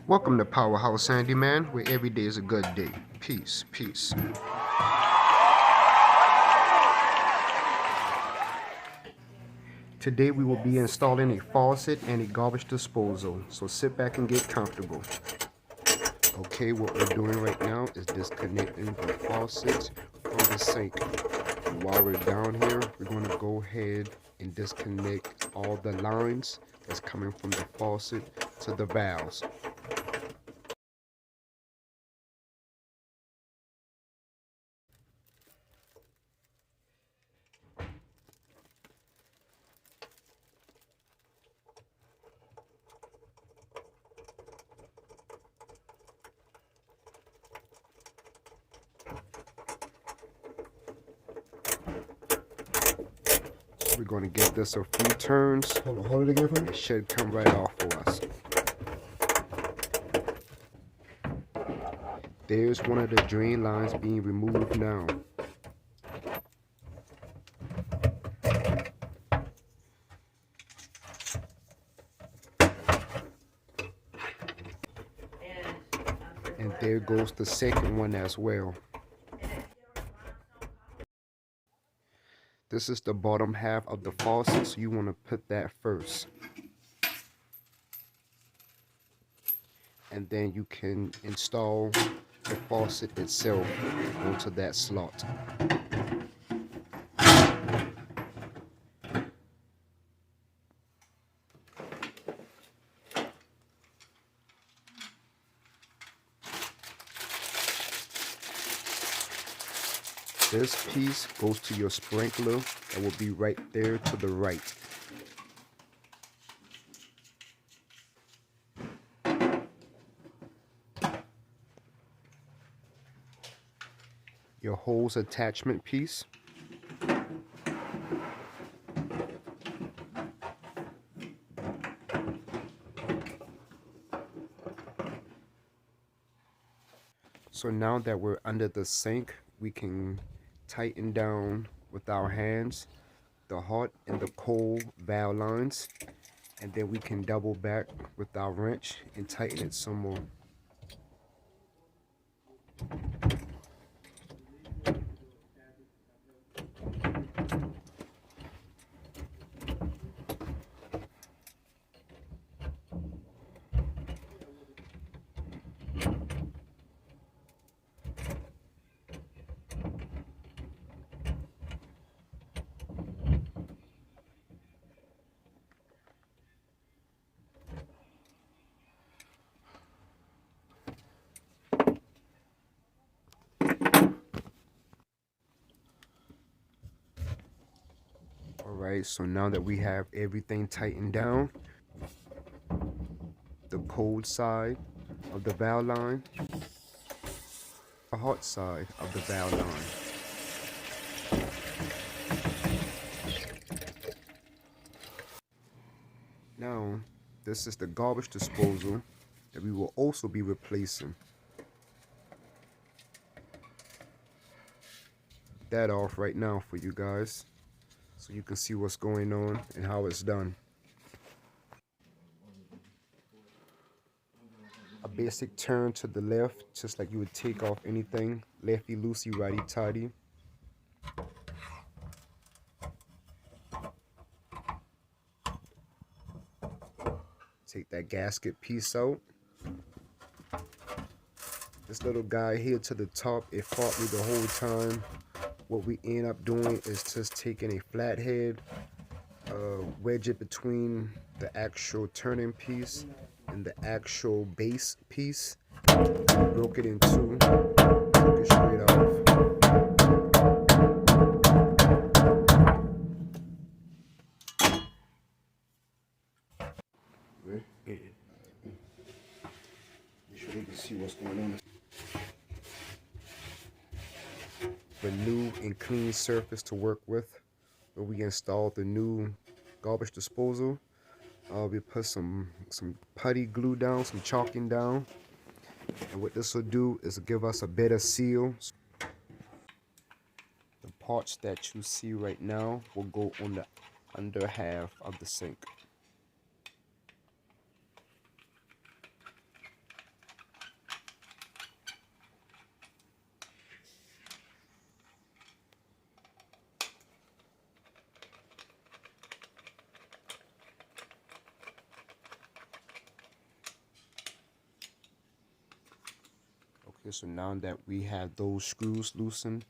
Welcome to House Handyman, where every day is a good day. Peace, peace. Today we will be installing a faucet and a garbage disposal, so sit back and get comfortable. Okay, what we're doing right now is disconnecting the faucet from the sink. And while we're down here, we're going to go ahead and disconnect all the lines that's coming from the faucet to the valves. We're going to give this a few turns. Hold it again for me. It should come right off for us. There's one of the drain lines being removed now. And there goes the second one as well. This is the bottom half of the faucet, so you want to put that first. And then you can install the faucet itself onto that slot. This piece goes to your sprinkler that will be right there to the right. Your hose attachment piece. So now that we're under the sink, we can tighten down with our hands the hot and the cold valve lines, and then we can double back with our wrench and tighten it some more. Alright, so now that we have everything tightened down, the cold side of the valve line, the hot side of the valve line. Now, this is the garbage disposal that we will also be replacing. That off right now for you guys, so you can see what's going on and how it's done. A basic turn to the left, just like you would take off anything. Lefty loosey, righty tighty. Take that gasket piece out. This little guy here to the top, it fought me the whole time. What we end up doing is just taking a flathead, wedge it between the actual turning piece and the actual base piece. Broke it in two, took it straight off. You should able to see what's going on. The new and clean surface to work with, where we installed the new garbage disposal. We put some putty glue down, some chalking down, and what this will do is give us a better seal. The parts that you see right now will go on the under half of the sink. Okay, so now that we have those screws loosened,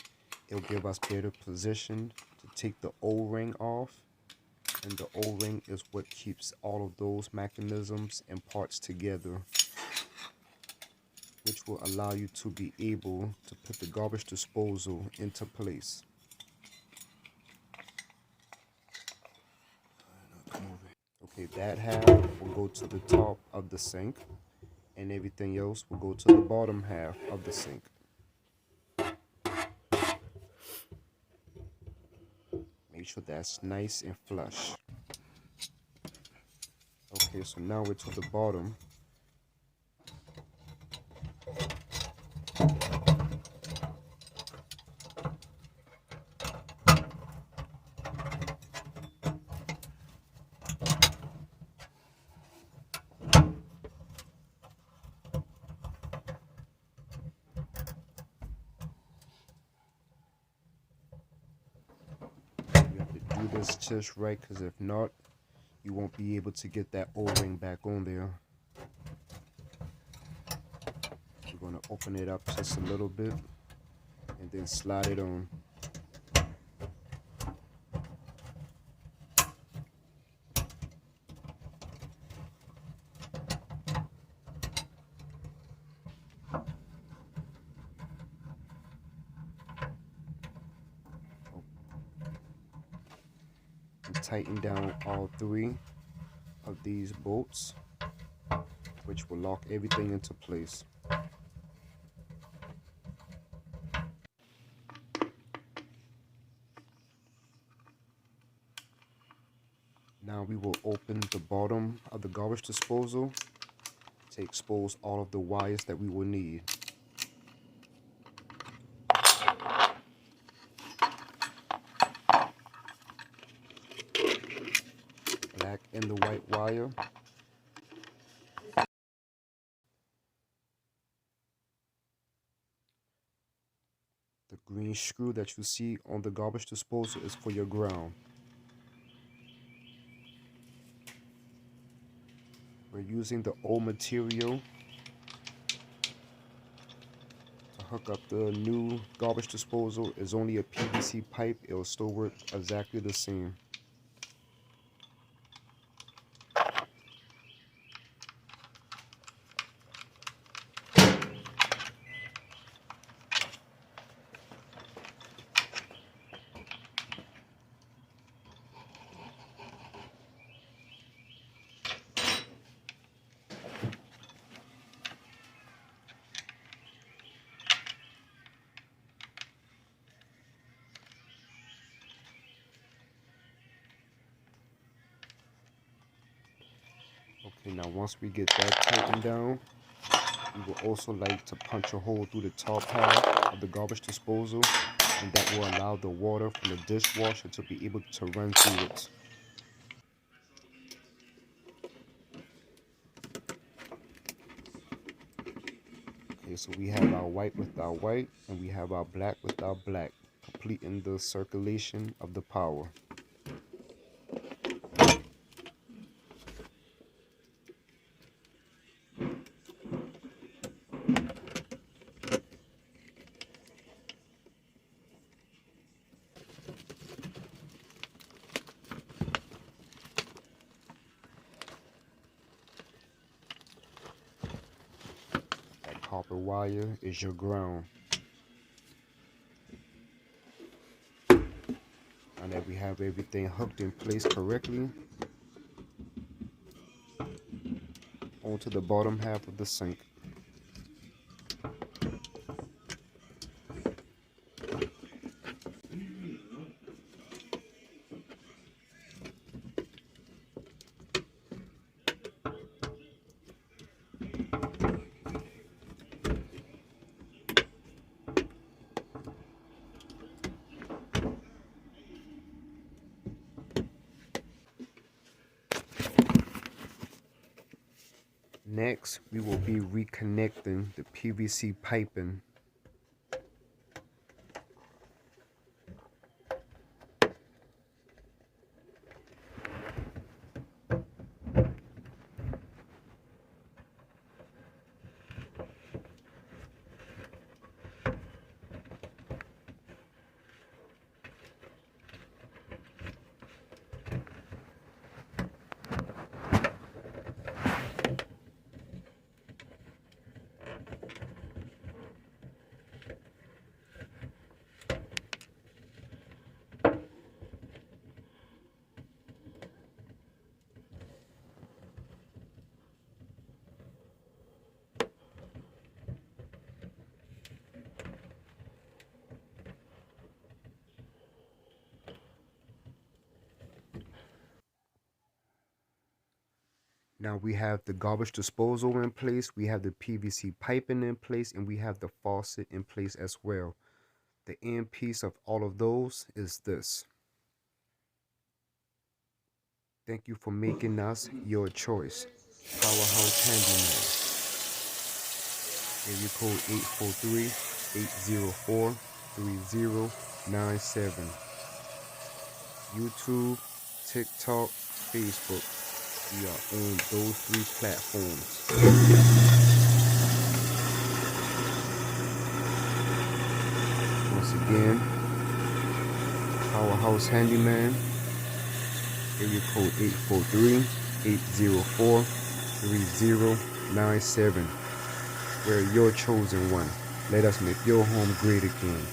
it'll give us better position to take the O-ring off. And the O-ring is what keeps all of those mechanisms and parts together, which will allow you to be able to put the garbage disposal into place. Okay, that half will go to the top of the sink, and everything else will go to the bottom half of the sink. Make sure that's nice and flush. Okay, so now we're to the bottom. You have to do this just right, because if not, you won't be able to get that O-ring back on there. We're going to open it up just a little bit and then slide it on. And tighten down all 3 of these bolts, which will lock everything into place. Now we will open the bottom of the garbage disposal to expose all of the wires that we will need. Black and the white wire. The green screw that you see on the garbage disposal is for your ground. We're using the old material to hook up the new garbage disposal. It's only a PVC pipe. It'll still work exactly the same. Okay, now once we get that tightened down, we will also like to punch a hole through the top half of the garbage disposal, and that will allow the water from the dishwasher to be able to run through it. Okay, so we have our white with our white, and we have our black with our black, completing the circulation of the power. Copper wire is your ground. Now that we have everything hooked in place correctly, onto the bottom half of the sink. Next, we will be reconnecting the PVC piping. Now we have the garbage disposal in place, we have the PVC piping in place, and we have the faucet in place as well. The end piece of all of those is this. Thank you for making us your choice. Powerhouse Handyman. Area code 843-804-3097. YouTube, TikTok, Facebook. We are on those 3 platforms. Once again, Powerhouse Handyman, area code 843-804-3097. We're your chosen one. Let us make your home great again.